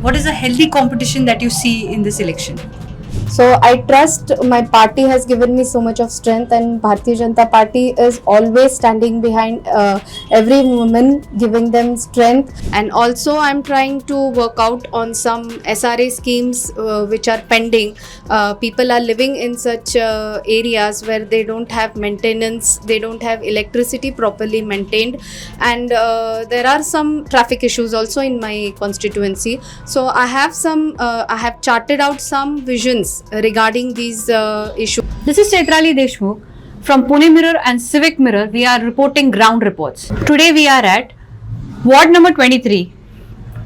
What is a healthy competition that you see in this election? So I trust my party has given me so much of strength, and Bharatiya Janata Party is always standing behind every woman, giving them strength. And also I'm trying to work out on some SRA schemes which are pending. People are living in such areas where they don't have maintenance, they don't have electricity properly maintained, and there are some traffic issues also in my constituency. So I have charted out some visions regarding these issues. This is Chetrali Deshmukh from Pune Mirror and Civic Mirror. We are reporting ground reports. Today we are at Ward number 23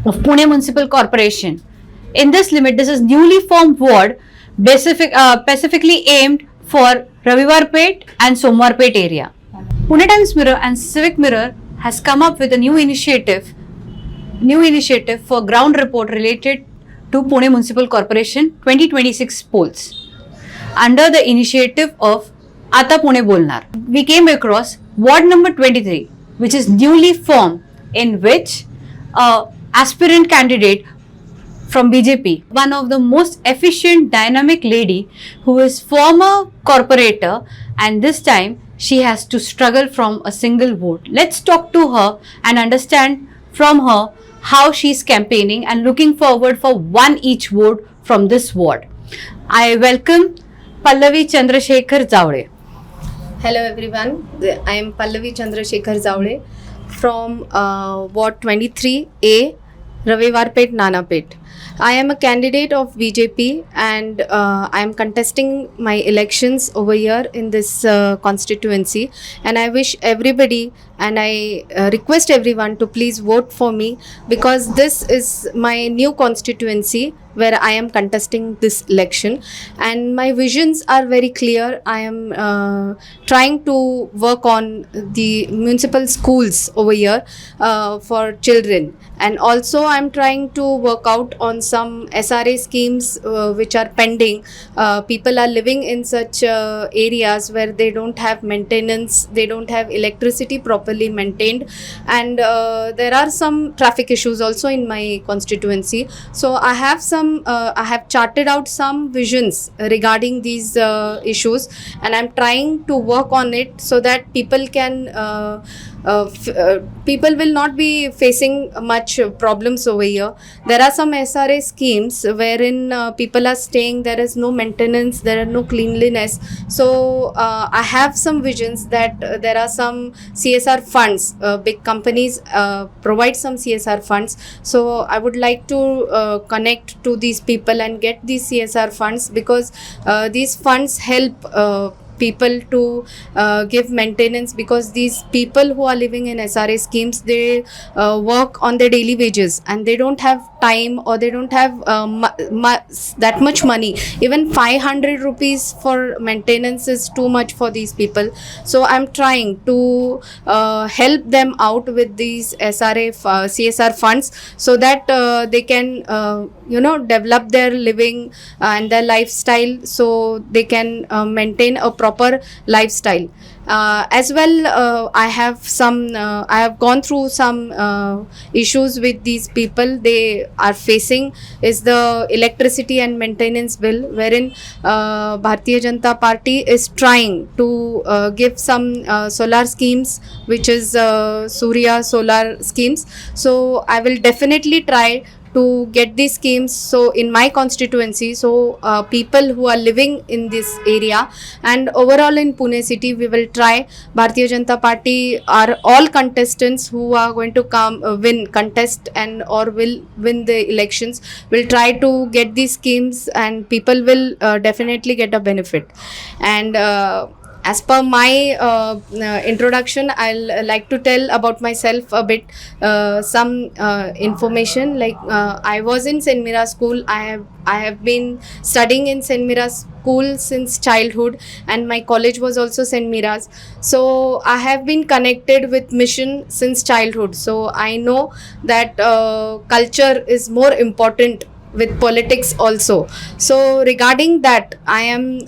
of Pune Municipal Corporation. In this limit, this is newly formed ward specifically aimed for Ravivarpet and Somwarpet area. Pune Times Mirror and Civic Mirror has come up with a new initiative for ground report related to Pune Municipal Corporation 2026 polls under the initiative of Ata Pune Bolnar. We came across ward number 23, which is newly formed, in which aspirant candidate from BJP, one of the most efficient, dynamic lady who is former corporator, and this time she has to struggle from a single vote. Let's talk to her and understand from her how she's campaigning and looking forward for one each vote from this ward. I welcome Pallavi Chandrasekhar Zawde. Hello everyone, I am Pallavi Chandrasekhar Zawde from Ward 23A, Ravivarpet, Nanapet. I am a candidate of BJP, and I am contesting my elections over here in this constituency, and I wish everybody and I request everyone to please vote for me, because this is my new constituency where I am contesting this election, and my visions are very clear. I am trying to work on the municipal schools over here for children, and also I am trying to work out on some SRA schemes which are pending. People are living in such areas where they don't have maintenance, they don't have electricity properly maintained, and there are some traffic issues also in my constituency. So I have charted out some visions regarding these issues, and I'm trying to work on it so that people will not be facing much problems over here. There are some SRA schemes wherein people are staying, there is no maintenance, there are no cleanliness. So I have some visions that there are some CSR funds, big companies provide some CSR funds. So I would like to connect to these people and get these CSR funds, because these funds help people to give maintenance, because these people who are living in SRA schemes, they work on their daily wages and they don't have time, or they don't have that much money. Even 500 rupees for maintenance is too much for these people. So I'm trying to help them out with these CSR funds, so that they can develop their living and their lifestyle, so they can maintain a proper lifestyle. As well, I have gone through some issues with these people. They are facing is the electricity and maintenance bill, wherein Bharatiya Janata Party is trying to give some solar schemes, which is Surya solar schemes. So I will definitely try to get these schemes so in my constituency, so people who are living in this area, and overall in Pune city, we will try. Bharatiya Janata Party are all contestants who are going to come contest and or will win the elections, will try to get these schemes, and people will definitely get a benefit. And as per my introduction, I'll like to tell about myself a bit, some information. Like I was in St. Mira school. I have been studying in St. Mira school since childhood, and my college was also St. Mira's. So I have been connected with mission since childhood. So I know that culture is more important with politics also. So regarding that, I am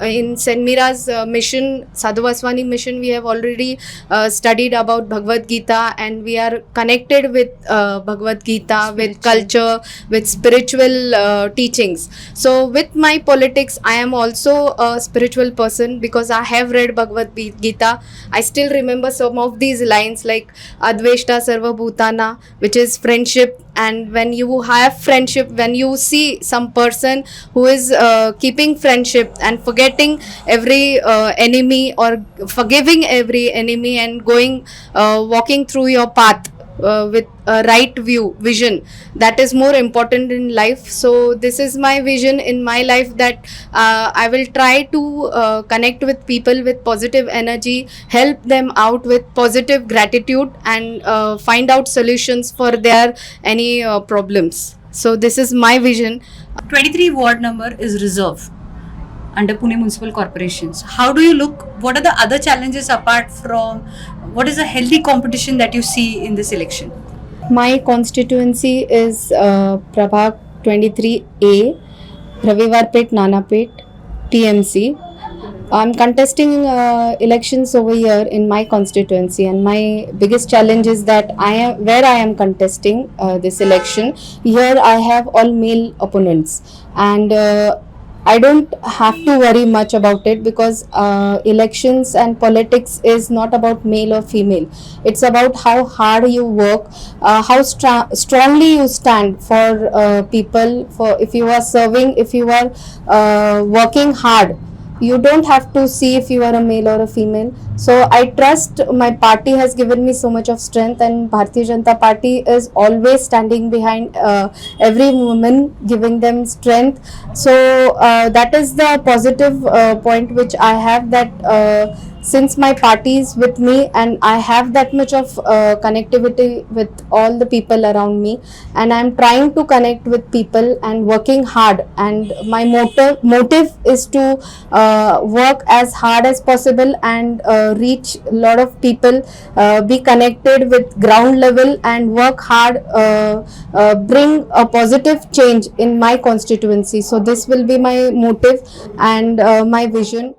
in St. Mira's mission, Sadhu Vaswani mission. We have already studied about Bhagavad Gita, and we are connected with Bhagavad Gita, with culture, with spiritual teachings. So with my politics, I am also a spiritual person because I have read Bhagavad Gita. I still remember some of these lines like Adveshta Sarva Bhutana, which is friendship. And when you have friendship, when you see some person who is keeping friendship and forgetting every enemy, or forgiving every enemy, and going walking through your path with a right vision, that is more important in life. So this is my vision in my life, that I will try to connect with people with positive energy, help them out with positive gratitude, and find out solutions for their any problems. So this is my vision. 23 ward number is reserve under Pune Municipal Corporations. How do you look? What are the other challenges apart from what is the healthy competition that you see in this election? My constituency is Prabhag 23A, Ravivarpet, Nanapet, TMC. I'm contesting elections over here in my constituency, and my biggest challenge is that I am contesting this election. Here I have all male opponents, and I don't have to worry much about it, because elections and politics is not about male or female. It's about how hard you work, how strongly you stand for people. For if you are serving, if you are working hard, you don't have to see if you are a male or a female. So I trust my party has given me so much of strength, and Bharatiya Janata Party is always standing behind every woman, giving them strength. So that is the positive point which I have, that since my party is with me, and I have that much of connectivity with all the people around me, and I'm trying to connect with people and working hard, and my motive is to work as hard as possible and reach a lot of people, be connected with ground level, and work hard, bring a positive change in my constituency. So this will be my motive and my vision.